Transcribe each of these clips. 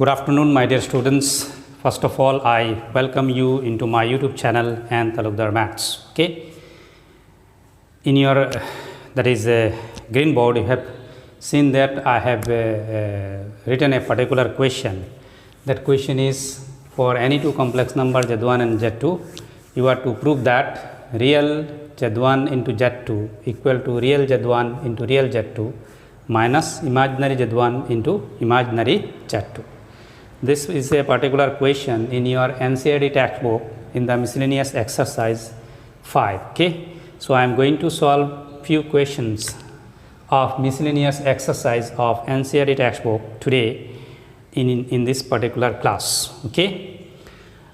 Good afternoon, my dear students. First of all, I welcome you into my YouTube channel and Talukdar Maths. Okay. In your that is a green board, you have seen that I have written a particular question. That question is for any two complex number Z1 and Z2. You are to prove that real Z1 into Z2 equal to real Z1 into real Z2 minus imaginary Z1 into imaginary Z2. This is a particular question in your NCERT textbook in the miscellaneous exercise 5. Okay. So I am going to solve few questions of miscellaneous exercise of NCERT textbook today in this particular class. Okay.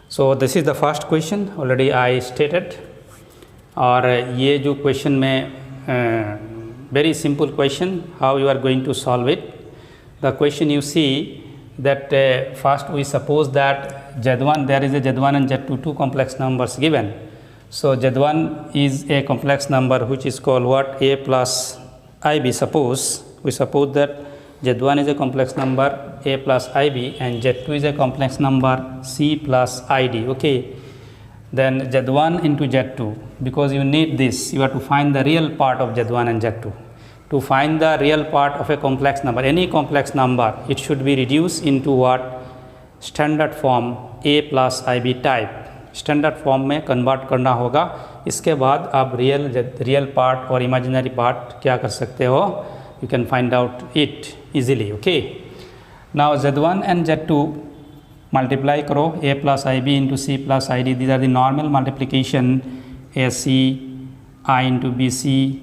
So this is the first question already I stated. और ये जो question में very simple question, how you are going to solve it. The question you see that first we suppose that Z1, there is a Z1 and Z2, two complex numbers given. So Z1 is a complex number which is called what? A plus IB. We suppose that Z1 is a complex number A plus IB and Z2 is a complex number C plus ID. Okay. Then Z1 into Z2, because you need this, you have to find the real part of Z1 and Z2. To find the real part of a complex number, any complex number, it should be reduced into what? Standard form A plus IB type. Standard form में convert करना होगा. इसके बाद आप real part और imaginary part क्या कर सकते हो? You can find out it easily. Okay. Now Z1 and Z2 multiply करो. A plus IB into C plus ID. These are the normal multiplication. AC I into BC,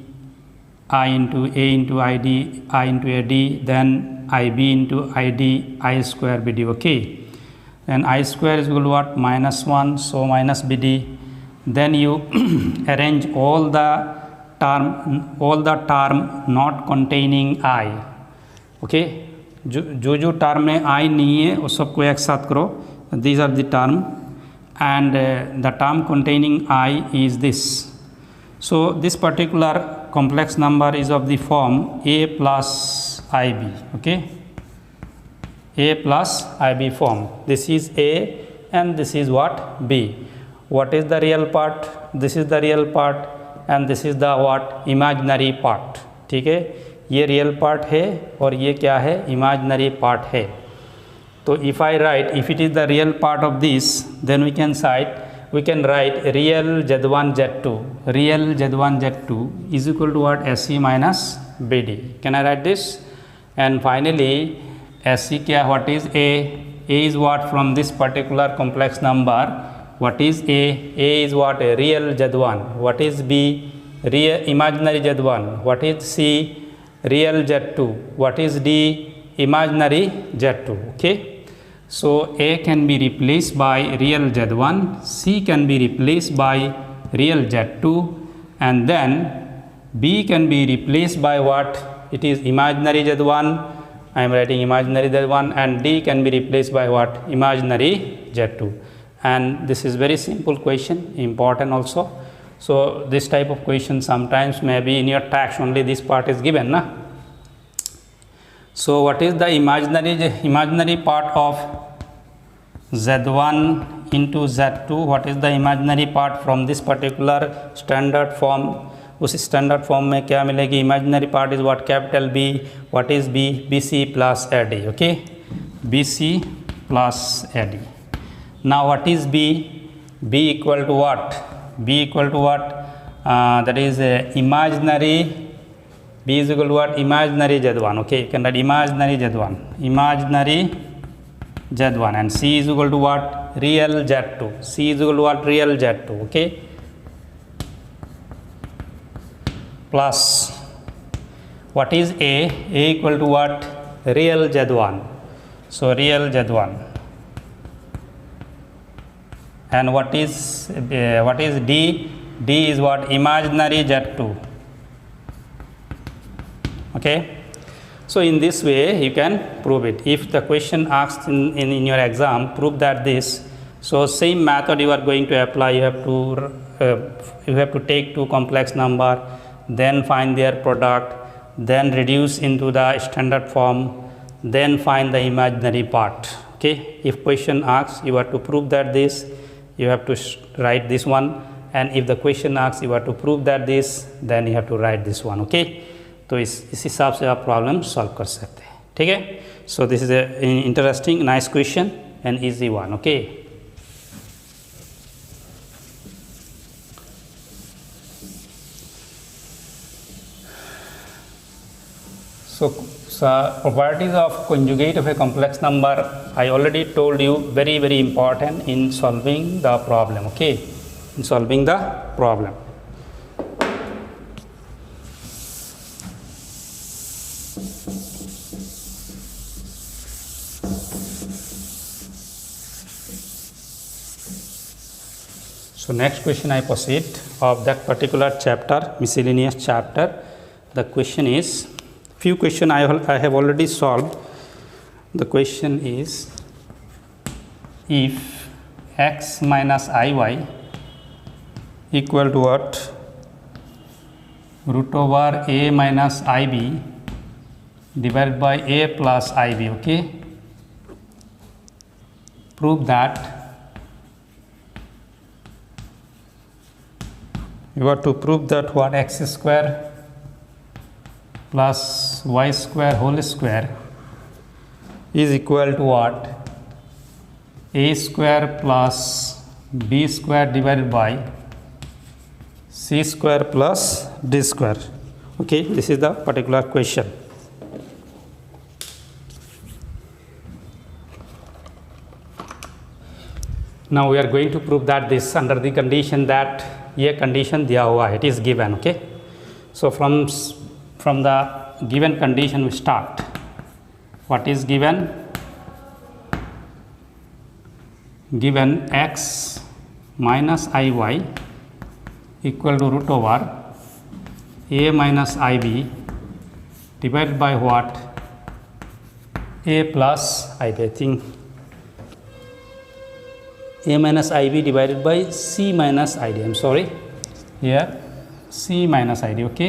I into A into ID, I into AD, then IB into ID, I square BD. Okay. And I square is equal to what? -1, so minus BD. Then you arrange all the term not containing I. Okay. जो term में I नहीं है उस सबको एक साथ करो. These are the term and the term containing I is this. So this particular complex number is of the form A plus IB. Okay. A plus IB form. This is A and this is what? B. What is the real part? This is the real part and this is the what? Imaginary part. ठीक है. ये real part है और ये क्या है? Imaginary part है. तो if I write, if it is the real part of this, then we can write real Z1 Z2. Real Z1 Z2 is equal to what? SC minus BD. Can I write this? And finally SC क्या? What is A? A is what from this particular complex number? What is A? A is what? A real Z1. What is B? Real imaginary Z1. What is C? Real Z2. What is D? Imaginary Z2. Okay. So A can be replaced by real Z1. C can be replaced by real Z2. And then B can be replaced by what? It is imaginary Z1. I am writing imaginary Z1 and D can be replaced by what? Imaginary Z2. And this is very simple question, important also. So this type of question sometimes maybe in your text only this part is given. Na? So what is the imaginary part of Z1 into Z2? What is the imaginary part from this particular standard form? उस standard form में क्या मिलेगी? Imaginary part is what? Capital B. What is B? BC plus AD. Okay. BC plus AD. Now what is B? B equal to what? B equal to what? That is imaginary. B is equal to what? Imaginary Z1. Okay, you can write imaginary Z1. Imaginary Z1 and C is equal to what? Real Z2. C is equal to what? Real Z2. Okay. Plus what is A? A equal to what? Real Z1. So real Z1. And what is D? D is what? Imaginary Z2. Okay. So in this way you can prove it. If the question asks in your exam, prove that this. So same method you are going to apply. You have to take two complex number, then find their product, then reduce into the standard form, then find the imaginary part. Okay, if question asks you have to prove that this, you have to write this one, and if the question asks you have to prove that this, then you have to write this one. Okay, तो इस हिसाब से आप problem solve कर सकते हैं. ठीक है. So this is A interesting nice question and easy one. Okay, so properties of conjugate of a complex number, I already told you, very very important in solving the problem. Okay, in solving the problem. So next question I proceed of that particular chapter, miscellaneous chapter. The question is, few question I have already solved. The question is, if x minus iy equal to what? Root over a minus ib divided by a plus ib. Okay, prove that. You have to prove that what? X square plus y square whole square is equal to what? A square plus b square divided by c square plus d square. Okay, this is the particular question. Now we are going to prove that this under the condition that ये condition दिया हुआ है, it is given. Okay, so from the given condition we start. What is given? Given x minus I Y equal to root over a minus I B divide by what? a plus I B. I think a minus ib divided by c minus id. I'm sorry, here c minus id. Okay,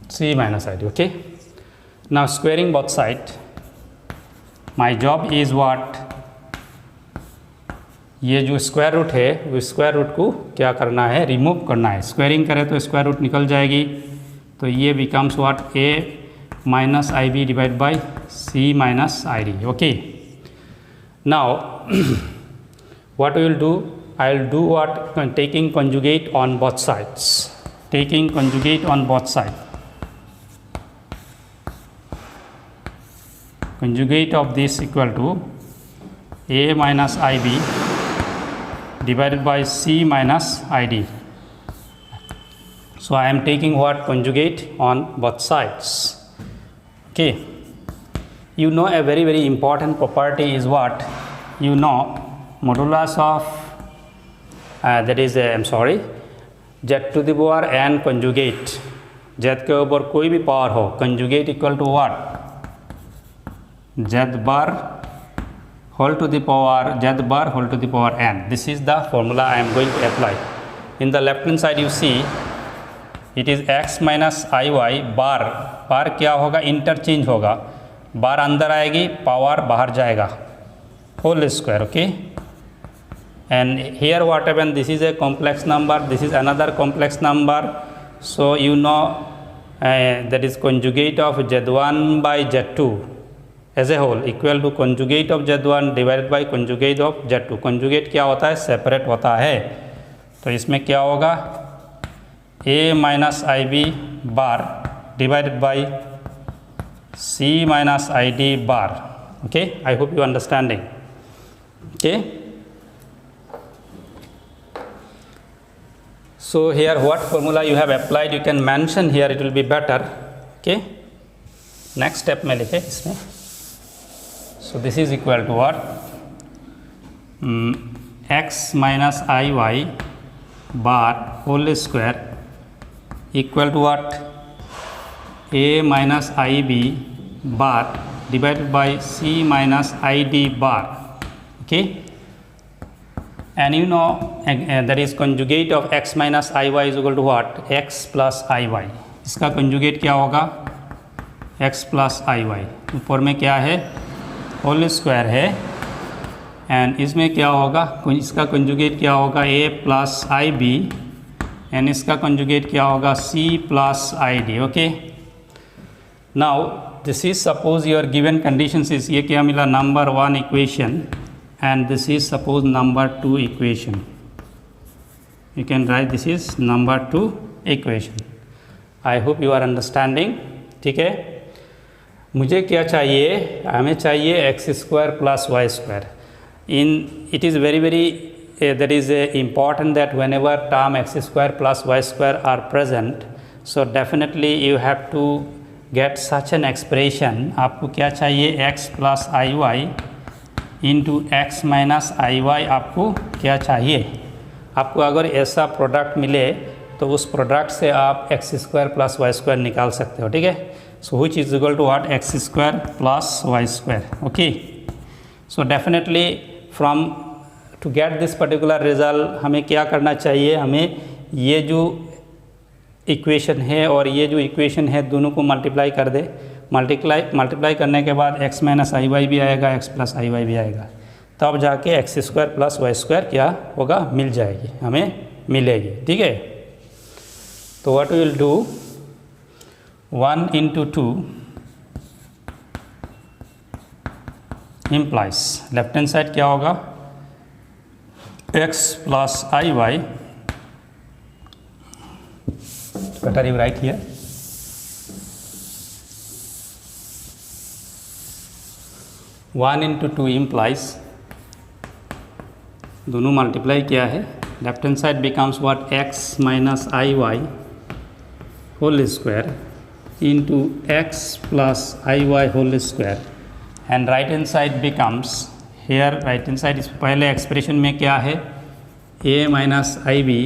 c minus id. Okay, now squaring both side. My job is what? ये जो square root है वो square root को क्या करना है? Remove करना है. स्क्वायरिंग करें तो स्क्वायर रूट निकल जाएगी, तो ये becomes what? a minus ib divided by c minus id. Okay, now what we will do? I will do what? Taking conjugate on both sides. Taking conjugate on both sides. Conjugate of this equal to a minus ib divided by c minus id. So I am taking what? Conjugate on both sides. Okay, you know a very very important property is what? You know modulus of that is I'm sorry, z to the power n conjugate. z के ऊपर कोई भी power हो, conjugate equal to what? z bar whole to the power z bar whole to the power n. This is the formula I am going to apply. In the left hand side you see it is x minus I Y bar. Bar क्या होगा? Interchange होगा. बार अंदर आएगी, power बाहर जाएगा, whole square. Okay, and here what happen? This is a complex number, this is another complex number. So you know that is conjugate of z1 by z2 as a whole equal to conjugate of z1 divided by conjugate of z2. conjugate क्या होता है? Separate होता है. तो इसमें क्या होगा? a minus ib bar divided by c minus id bar. Okay, I hope you understanding. Okay, so here what formula you have applied you can mention here, it will be better. Okay, next step में लिखे इसमें. So this is equal to what? x minus iy bar whole square equal to what? a minus ib bar divided by c minus id bar. Okay, and you know that is conjugate of x minus iy is equal to what? x plus iy. इसका conjugate क्या होगा, x plus I Y, ऊपर में क्या है whole square है, and इसमें क्या होगा, इसका कंजुगेट क्या होगा a plus I B, and इसका कंजुगेट क्या होगा c plus I D. Okay, now this is suppose your given conditions is, ये क्या मिला, number 1 equation, and this is suppose number 2 equation. You can write this is number 2 equation. I hope you are understanding. ठीक है, मुझे क्या चाहिए, हमें चाहिए X square plus Y square. In it is very that is important that whenever term x square plus y square are present, so definitely you have to get such an expression। आपको क्या चाहिए, x plus I Y into X minus I Y, आपको क्या चाहिए, आपको अगर ऐसा product मिले तो उस प्रोडक्ट से आप X square plus Y square निकाल सकते हो। ठीक है, so which is equal to what, X square plus Y square. Okay, so definitely from to get this particular result हमें क्या करना चाहिए, हमें ये जो इक्वेशन है और ये जो इक्वेशन है दोनों को मल्टीप्लाई कर दे। मल्टीप्लाई करने के बाद एक्स माइनस आई वाई भी आएगा, एक्स प्लस आई वाई भी आएगा, तब जाके X square plus Y square क्या होगा, मिल जाएगी, हमें मिलेगी। ठीक है, तो what will do, 1 into 2 implies, left hand side क्या होगा, X plus I Y, better you write here, one into two implies, दोनों मल्टीप्लाई किया है, left hand side becomes what, X minus I Y whole square into X plus I Y whole square, and right hand side becomes, hair right hand side, इस पहले expression में क्या है, a minus I B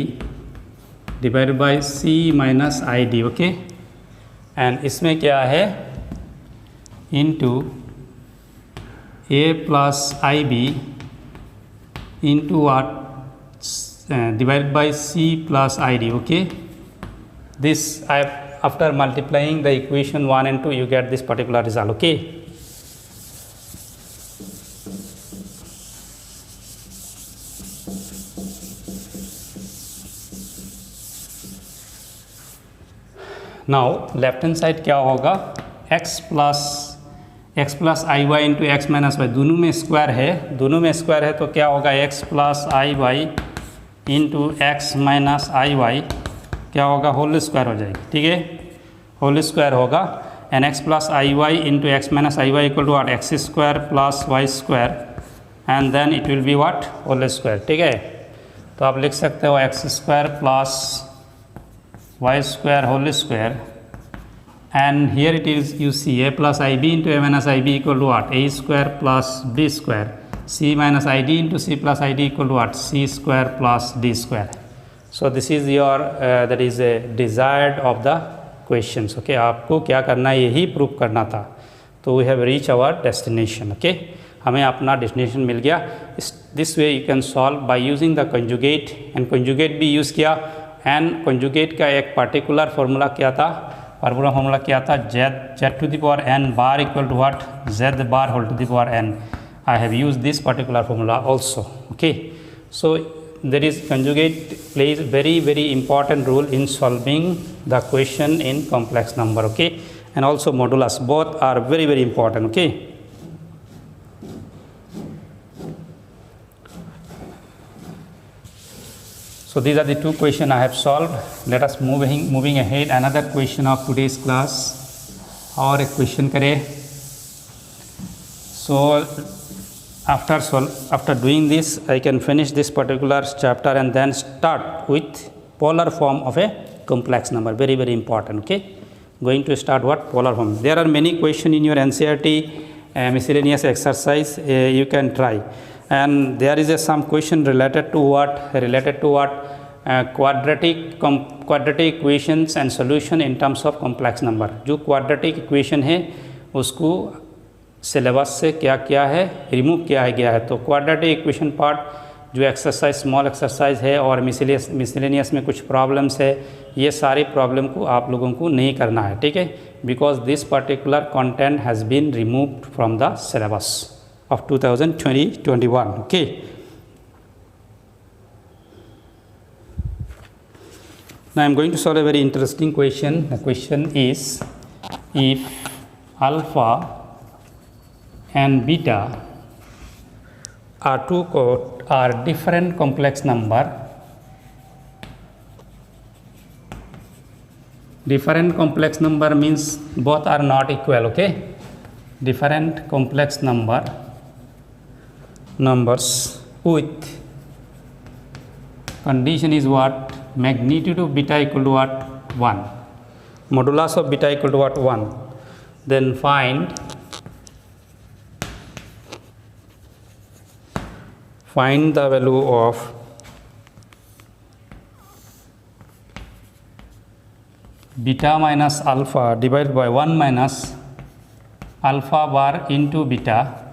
divide by c minus I D. Okay, and इसमें क्या है, into a plus I B into what, divided by c plus id. Okay, this after multiplying the equation 1 and 2 you get this particular result. Okay, now left hand side क्या होगा, x plus I Y into X minus Y, दोनों में square है, तो क्या होगा, x plus I Y into X minus I Y क्या होगा, होल स्क्वायर हो जाएगी। ठीक है, होल स्क्वायर होगा, and x plus I Y into X minus I Y equal to what, X square plus Y square, and then it will be what, whole square. ठीक है, तो आप लिख सकते हो X square plus Y square whole square, and here it is, you see a plus ib into a minus ib equal to what, a square plus b square, c minus id into c plus id equal to what, c square plus d square. So this is your that is a desired of the questions. Okay, आपको क्या करना है, यही prove करना था, तो we have reached our destination. Okay, हमें अपना डेस्टिनेशन मिल गया। This way you can solve by using the conjugate, and conjugate भी यूज़ किया, एंड कंजुगेट का एक पर्टिकुलर फार्मूला क्या था, z to the power n bar equal to what, z bar whole to the power n. I have used this particular formula also. Okay, so there is conjugate plays very important role in solving the question in complex number. Okay, and also modulus, both are very important. Okay, so these are the two questions I have solved. Let us moving ahead, another question of today's class, और एक question करें। So after doing this, I can finish this particular chapter and then start with polar form of a complex number. Very important. Okay, going to start what, polar form. There are many questions in your NCERT miscellaneous exercise, you can try. And there is some question related to what, quadratic equations and solution in terms of complex number. जो quadratic equation है उसको syllabus से क्या है, remove किया गया है, तो quadratic equation पार्ट जो एक्सरसाइज स्मॉल एक्सरसाइज है और मिसलेनियस में कुछ प्रॉब्लम्स है, ये सारी प्रॉब्लम को आप लोगों को नहीं करना है, ठीक है, because this particular content has been removed from the syllabus of 2020-21. Okay, now I am going to solve a very interesting question. The question is, if alpha and beta are different complex number, different complex number means both are not equal. Okay, different complex numbers with condition is what? Magnitude of beta equal to what? 1. Modulus of beta equal to what? 1. Then find the value of beta minus alpha divided by 1 minus alpha bar into beta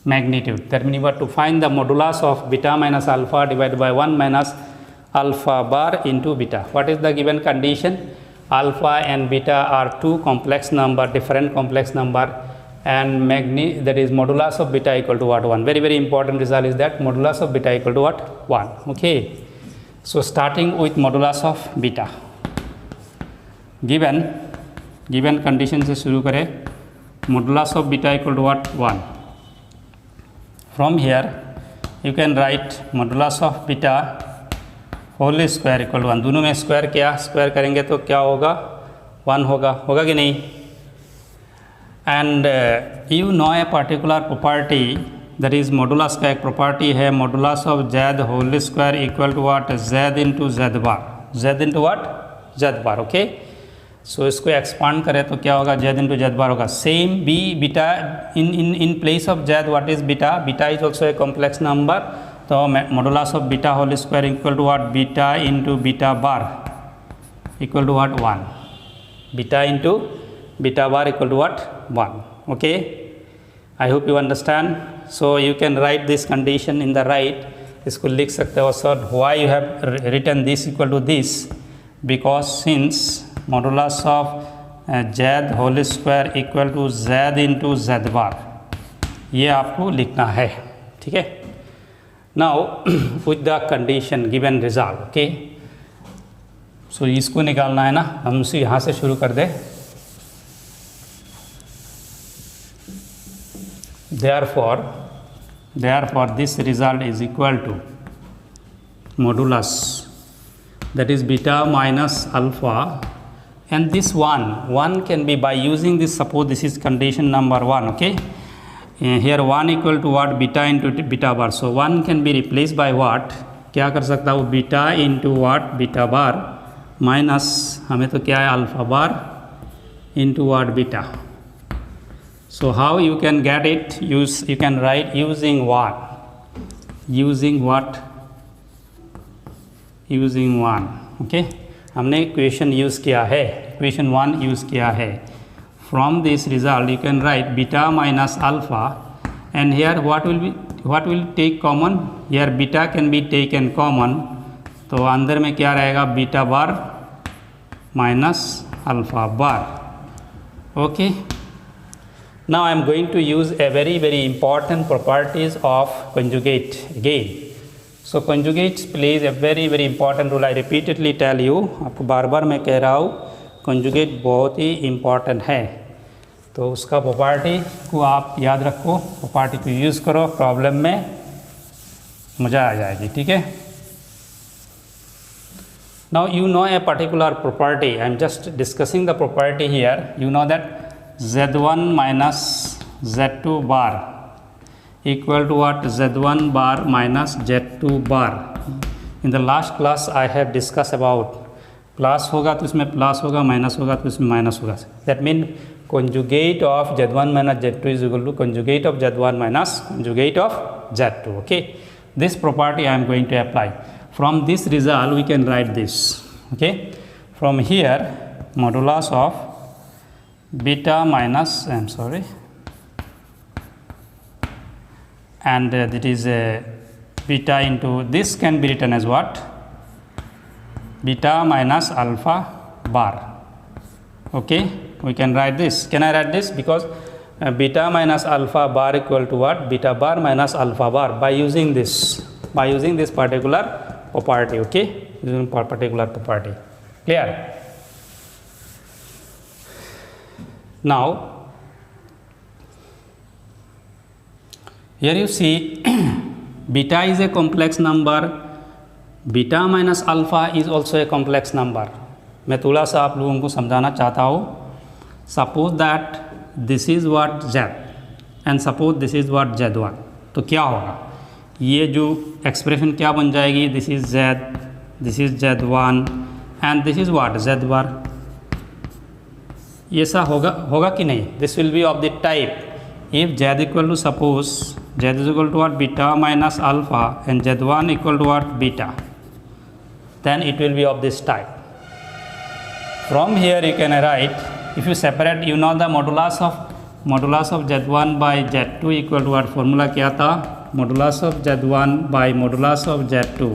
magnitude. That means you have to find the modulus of beta minus alpha divided by 1 minus alpha bar into beta. What is the given condition? Alpha and beta are two complex number, different complex number, and that is modulus of beta equal to what? 1. Very important result is that modulus of beta equal to what? 1. Okay, so starting with modulus of beta, given condition से शुरू करें. Modulus of beta equal to what? 1. From here you can write modulus of beta whole square equal to 1. दोनों में square करेंगे तो क्या होगा? 1 होगा कि नहीं? And you know a particular property, that is modulus का एक property है, modulus of z whole square equal to what? z into z bar. z into what? z bar. Okay, सो इसको एक्सपांड करें तो क्या होगा? z इंटू जेड बार होगा. Same be beta in place of z what is beta? Beta is also a complex number, तो modulus of beta whole square equal to what? Beta into beta bar equal to what? 1. Beta into beta bar equal to what? 1. Okay, I hope you understand. So you can write this condition in the right. इसको लिख सकते हो sir, why you have written this equal to this? Because since modulus of z whole square equal to z into z bar, ये आपको लिखना है, ठीक है. Now with the condition given result. Okay, so इसको निकालना है ना, हम उसे यहाँ से शुरू कर दे. therefore this result is equal to modulus, that is beta minus alpha, and this one can be by using this. Suppose this is condition number 1. Okay, here 1 equal to what? Beta into beta bar. So 1 can be replaced by what? क्या कर सकता हूँ? Beta into what? Beta bar minus हमें तो क्या है? Alpha bar into what? Beta. So how you can get it? You can write using what? Using what? Using 1. Okay, हमने equation use किया है, इक्वेशन 1 यूज़ किया है. From this result you can write beta minus alpha, and here what will take common? Here beta can be taken common, तो अंदर में क्या रहेगा? Beta bar minus alpha bar. Okay, now I am going to use a very important properties of conjugate again. So conjugates plays a very important role. I repeatedly tell you, आपको बार मैं कह रहा हूँ, कंजुगेट बहुत ही important है, तो उसका property को आप याद रखो, प्रॉपर्टी को यूज़ करो, प्रॉब्लम में मज़ा आ जाएगी, ठीक है. Now you know a particular property, I am just discussing the property here. You know that z1 minus z2 bar equal to what? z1 bar minus z2 bar. In the last class I have discussed about plus होगा तो इसमें plus होगा, minus होगा तो इसमें minus होगा. That mean conjugate of z1 minus z2 is equal to conjugate of z1 minus conjugate of z2. Okay, this property I am going to apply. From this result we can write this. Okay, from here modulus of beta minus and that is beta into this can be written as what? Beta minus alpha bar. Okay, we can write this. Can I write this? Because beta minus alpha bar equal to what? Beta bar minus alpha bar by using this particular property. Okay, using particular property. Clear? Now here you see beta is a complex number, beta minus alpha is also a complex number. मैं थोड़ा सा आप लोगों को समझाना चाहता हूँ. Suppose that this is what z and suppose this is what z1. तो क्या होगा, ये जो एक्सप्रेशन क्या बन जाएगी, this is z, this is z1 and this is what z bar. ये सा होगा कि नहीं? This will be of the type if z equal to suppose z is equal to what beta minus alpha and z1 equal to what beta, then it will be of this type. From here you can write, if you separate, you know the modulus of z1 by z2 equal to what? formula क्या था? modulus of z1 by modulus of z2.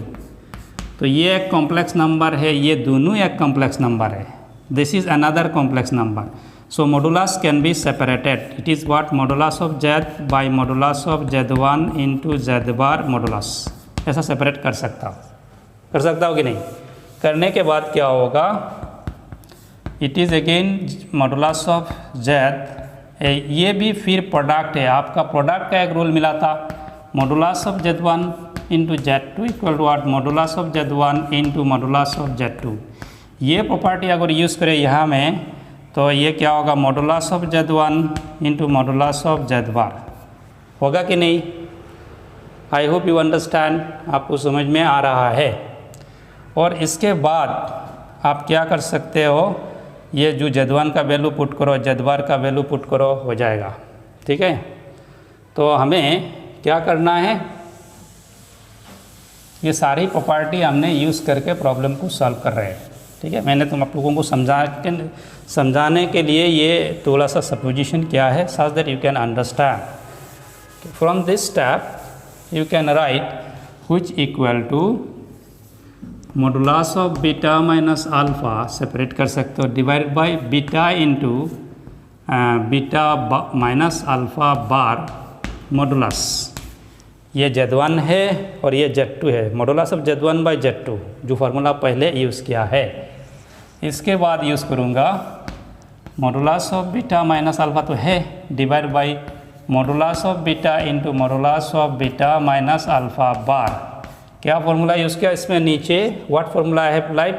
तो ये एक complex number है, ये दोनों एक complex number है. This is another complex number. So modulus can be separated. It is what? modulus of z by modulus of z1 into z bar modulus. ऐसा separate कर सकता हो कि नहीं? करने के बाद क्या होगा, it is again modulus of z. ये भी फिर प्रोडक्ट है, आपका प्रोडक्ट का एक रूल मिला था, modulus of z1 into z2 equal to what? Modulus of z1 into modulus of z2. ये प्रॉपर्टी अगर यूज़ करें यहाँ में तो ये क्या होगा, modulus of z1 into modulus of z बार. होगा कि नहीं? आई होप यू अंडरस्टैंड, आपको समझ में आ रहा है. और इसके बाद आप क्या कर सकते हो, ये जो z1 का वैल्यू पुट करो, z बार का वैल्यू पुट करो, हो जाएगा. ठीक है, तो हमें क्या करना है, ये सारी प्रॉपर्टी हमने यूज़ करके प्रॉब्लम को सॉल्व कर रहे हैं. ठीक है, मैंने तुम आप लोगों को समझाने के लिए ये थोड़ा सा सपोजिशन क्या है, such that you can understand. From this step you can write which equal to modulus of beta minus alpha, separate कर सकते हो, divided by beta into beta minus alpha bar modulus. ये z1 है और ये z2 है, modulus of z1 by z2 जो formula पहले यूज़ किया है. इसके बाद यूज़ करूँगा modulus of beta minus alpha तो है, divide by modulus of beta into modulus of beta minus alpha bar. क्या फार्मूला यूज़ किया इसमें नीचे, what formula I have applied?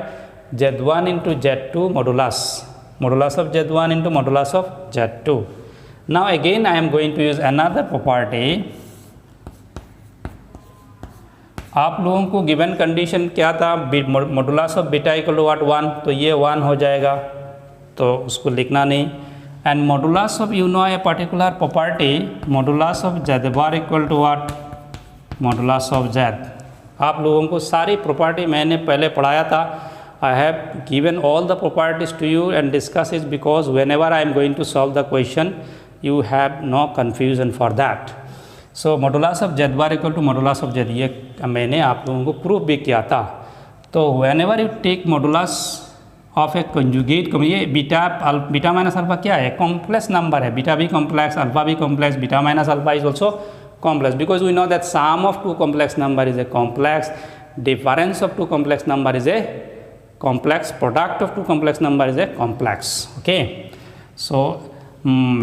z1 into z2 modulus of z1 into modulus of z2. Now again I am going to use another property. आप लोगों को given condition क्या था, modulus of beta equal to what? 1. तो ये 1 हो जाएगा, तो उसको लिखना नहीं. And modulus of, you know a particular property, modulus of z bar equal to what? Modulus of z. आप लोगों को सारी प्रॉपर्टी मैंने पहले पढ़ाया था. I have given all the properties to you and discuss is because whenever I am going to solve the question you have no confusion for that. So modulus of z bar equal to modulus of z, ये मैंने आप लोगों को proof भी किया था. तो whenever you take modulus of a conjugate, ये बीटा माइनस अल्फा क्या है? कॉम्प्लेक्स नंबर है. बीटा भी कॉम्प्लेक्स, अल्फा भी complex, beta minus alpha is also complex, because we know that sum of two complex number is a complex, difference of two complex number is a complex, product of two complex number is a complex. Okay, so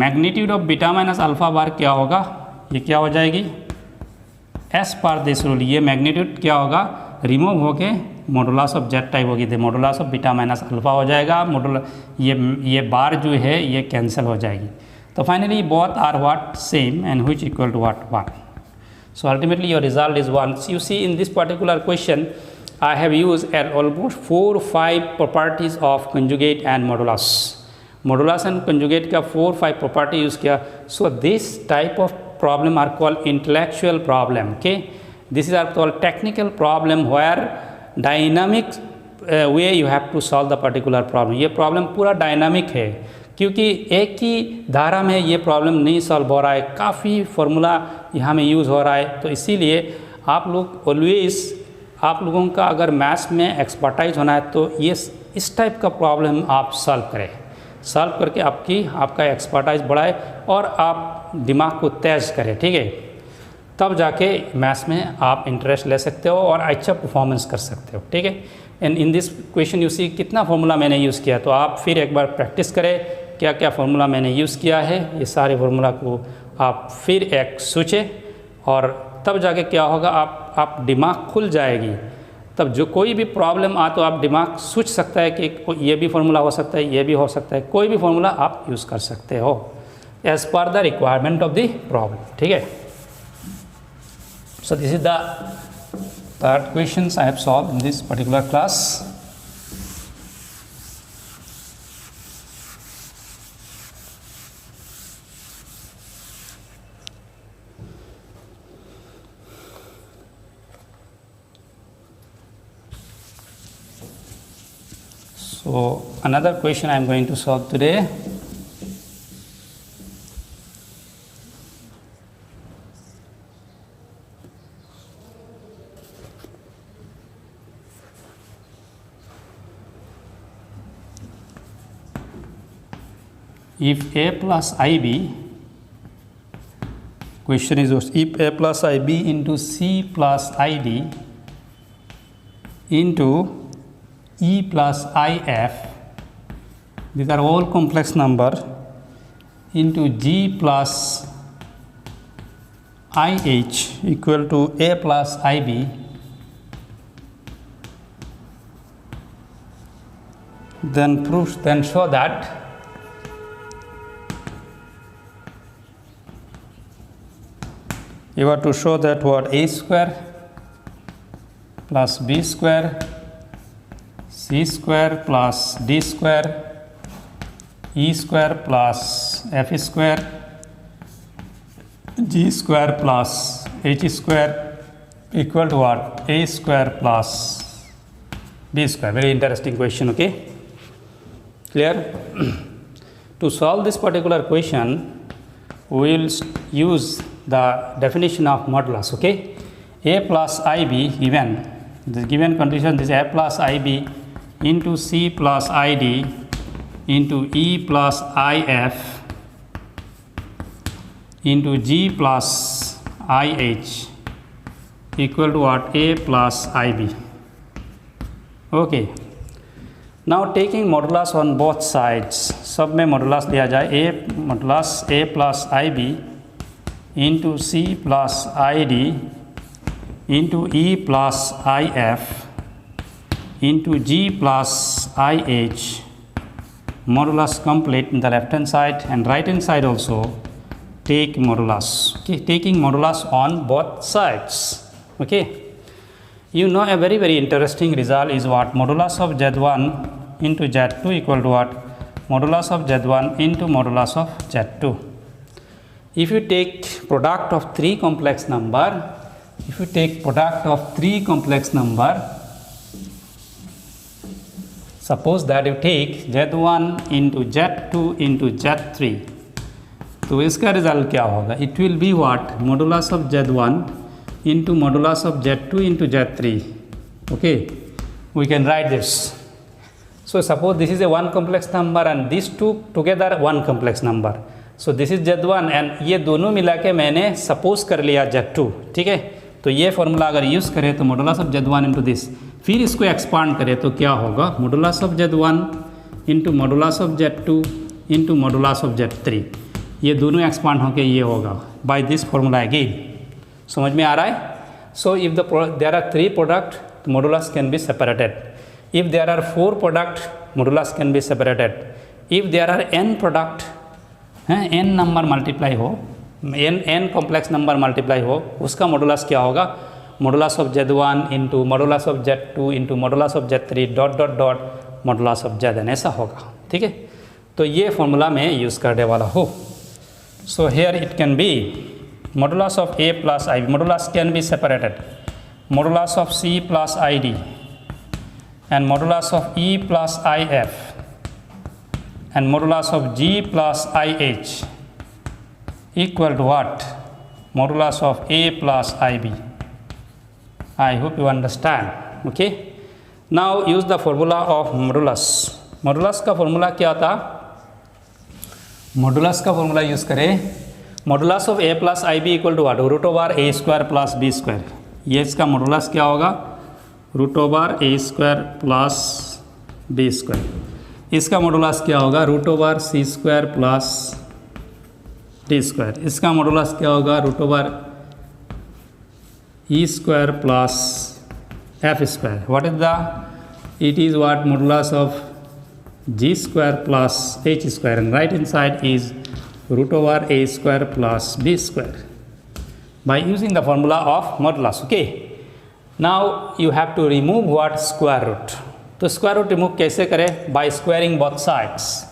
magnitude of beta minus alpha bar क्या होगा, ये क्या हो जाएगी? S पर this rule, ये magnitude क्या होगा, रिमूव होके मॉडुलस ऑफ जेड टाइप होगी, तो modulus of beta minus alpha हो जाएगा. ये बार जो है ये कैंसिल हो जाएगी. तो finally both are what? Same, and which equal to what? 1. So ultimately your result is 1. So you see in this particular question I have used almost 4 or 5 properties of conjugate and modulus. Modulus and conjugate का 4 or 5 property use किया. So this type of problem are called intellectual problem. Okay, this is called technical problem where dynamic way you have to solve the particular problem. ये problem पूरा dynamic है, क्योंकि एक ही धारा में ये प्रॉब्लम नहीं सॉल्व हो रहा है, काफ़ी फार्मूला यहाँ में यूज़ हो रहा है. तो इसीलिए आप लोग ऑलवेज, आप लोगों का अगर मैथ्स में एक्सपर्टाइज होना है तो ये इस टाइप का प्रॉब्लम आप सॉल्व करें, सॉल्व करके आपका एक्सपर्टाइज बढ़ाए और आप दिमाग को तेज करें, ठीक है, तब जाके मैथ्स में आप इंटरेस्ट ले सकते हो और अच्छा परफॉर्मेंस कर सकते हो, ठीक है। And in this question you see कितना फार्मूला मैंने यूज़ किया, तो आप फिर एक बार प्रैक्टिस करें क्या क्या फार्मूला मैंने यूज़ किया है, ये सारे फार्मूला को आप फिर एक सोचें और तब जाके क्या होगा, आप दिमाग खुल जाएगी, तब जो कोई भी प्रॉब्लम आ तो आप दिमाग सोच सकता है कि ये भी फार्मूला हो सकता है, ये भी हो सकता है, कोई भी फार्मूला आप यूज़ कर सकते हो as per the requirement of the problem, ठीक है। So this is the third questions I have solved in this particular class. So another question I am going to solve today. If a plus ib, question is if a plus ib into c plus id into e plus if, these are all complex number, into g plus ih equal to a plus ib, then show that you have to show that what a square plus b square c square plus d square e square plus f square g square plus h square equal to what, a square plus b square. Very interesting question, okay, clear? To solve this particular question we will use the definition of modulus, okay. A plus ib, given the given condition, this a plus ib into c plus id into e plus if into g plus ih equal to what, a plus ib, okay. Now taking modulus on both sides, सब में modulus दिया जाए, a modulus a plus ib into c plus id into e plus if into g plus ih, modulus complete in the left hand side and right hand side also take modulus, okay, taking modulus on both sides, okay. You know a very interesting result is what, modulus of z1 into z2 equal to what, modulus of z1 into modulus of z2. If you take product of three complex number, suppose that you take z1 into z2 into z3, तो इसका result क्या होगा, it will be what, modulus of z1 into modulus of z2 into z3, okay. We can write this. So suppose this is a one complex number and these two together one complex number. So this is z1 and ये दोनों मिला के मैंने suppose कर लिया z2, ठीक है। तो ये फॉर्मूला अगर यूज़ करें तो modulus of z1 into this, फिर इसको एक्सपांड करें तो क्या होगा, modulus of z1 into modulus of z2 into modulus of z3, ये दोनों एक्सपांड होकर ये होगा बाय दिस फॉर्मूला अगेन। समझ में आ रहा है? So if there are 3 product modulus can be separated, if there are 4 product modulus can be separated, if there are n product n number multiply हो, n कॉम्प्लेक्स नंबर मल्टीप्लाई हो, उसका modulus क्या होगा, modulus of z1 into modulus of z2 into modulus of z3 dot dot dot modulus of zn, ऐसा होगा, ठीक है। तो ये फॉर्मूला मैं यूज़ करने वाला हूँ। So here it can be modulus of a plus i, modulus can be separated, modulus of c plus id and modulus of e plus if and modulus of g plus ih equal to what, modulus of a plus ib, I hope you understand. Okay. Now use the formula of modulus. Modulus का formula क्या था? Modulus का formula use करें. Modulus of a plus ib equal to what? Root over a square plus b square. ये इसका modulus क्या होगा? Root over a square plus b square. इसका modulus क्या होगा? Root over c square plus d square. इसका modulus क्या होगा? Root over e square plus f square. What is the? It is what modulus of g square plus h square, and right inside is root over a square plus b square by using the formula of modulus. Okay. Now you have to remove what? Square root. तो square root remove कैसे करें? By squaring both sides.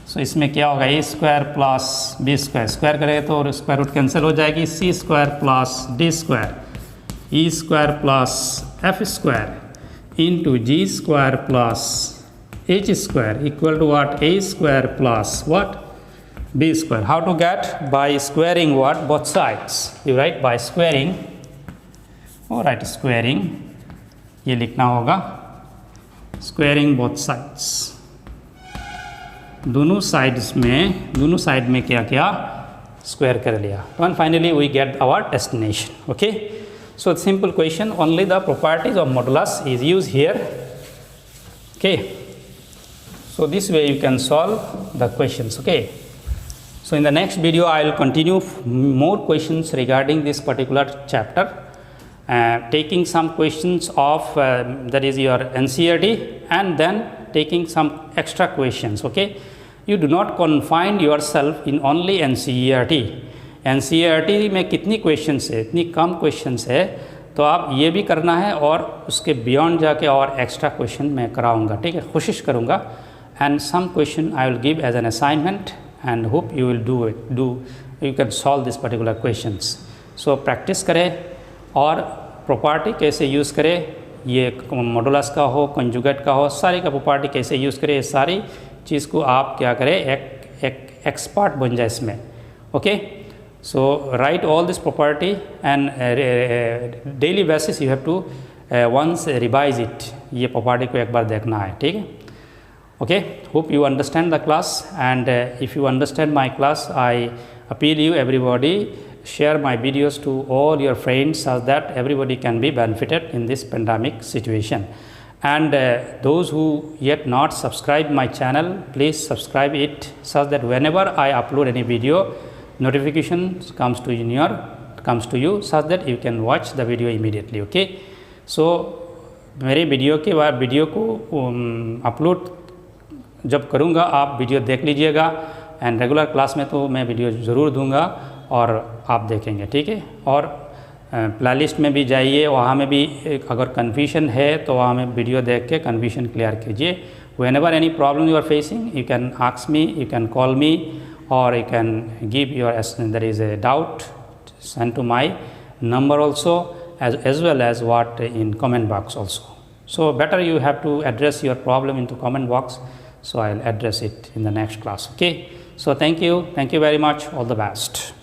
So इसमें क्या होगा? a square plus b square. Square करें तो square root cancel हो जाएगी. c square plus d square, e square plus f square into g square plus h square equal to what? A square plus what? B square. How to get? By squaring what? Both sides. You write by squaring, or write squaring, ये लिखना होगा squaring both sides. दोनों side में क्या क्या square कर लिया. And finally we get our destination. Okay. So simple question, only the properties of modulus is used here. Okay. So this way you can solve the questions. Okay. So in the next video I will continue more questions regarding this particular chapter, taking some questions of that is your NCERT, and then taking some extra questions. Okay. You do not confine yourself in only NCERT. NCERT में कितनी questions है, इतनी कम questions है, तो आप ये भी करना है और उसके बियॉन्ड जाके और एक्स्ट्रा क्वेश्चन मैं कराऊंगा. ठीक है, कोशिश करूंगा. And some question I will give as an assignment, and hope you will you can solve this particular questions. So practice करें और property कैसे यूज़ करें, ये मॉडुलस का हो, कंजुगेट का हो, सारी का प्रॉपर्टी कैसे यूज़ करें, ये सारी चीज़ को आप क्या करें, एक एक्सपर्ट बन जाए इसमें. Okay. So write all this property and daily basis you have to once revise it. ये प्रॉपर्टी को एक बार देखना है. ठीक है. Okay, hope you understand the class, and if you understand my class, I appeal you everybody share my videos to all your friends so that everybody can be benefited in this pandemic situation. And those who yet not subscribe my channel, please subscribe it so that whenever I upload any video, notification comes to you so that you can watch the video immediately. Okay, so मेरे video को upload जब करूँगा आप video देख लीजिएगा, and regular class में तो मैं वीडियो ज़रूर दूंगा और आप देखेंगे. ठीक है. और प्लेलिस्ट में भी जाइए, वहाँ में भी अगर कन्फ्यूजन है तो वहाँ में वीडियो देख के कन्फ्यूजन क्लियर कीजिए. Whenever any problem you are facing, you can ask me, you can call me, और you can give your there is a doubt, send to my number also as well as what in comment box also. So better you have to address your problem into comment box. So I'll address it in the next class. Okay. So thank you very much. All the best.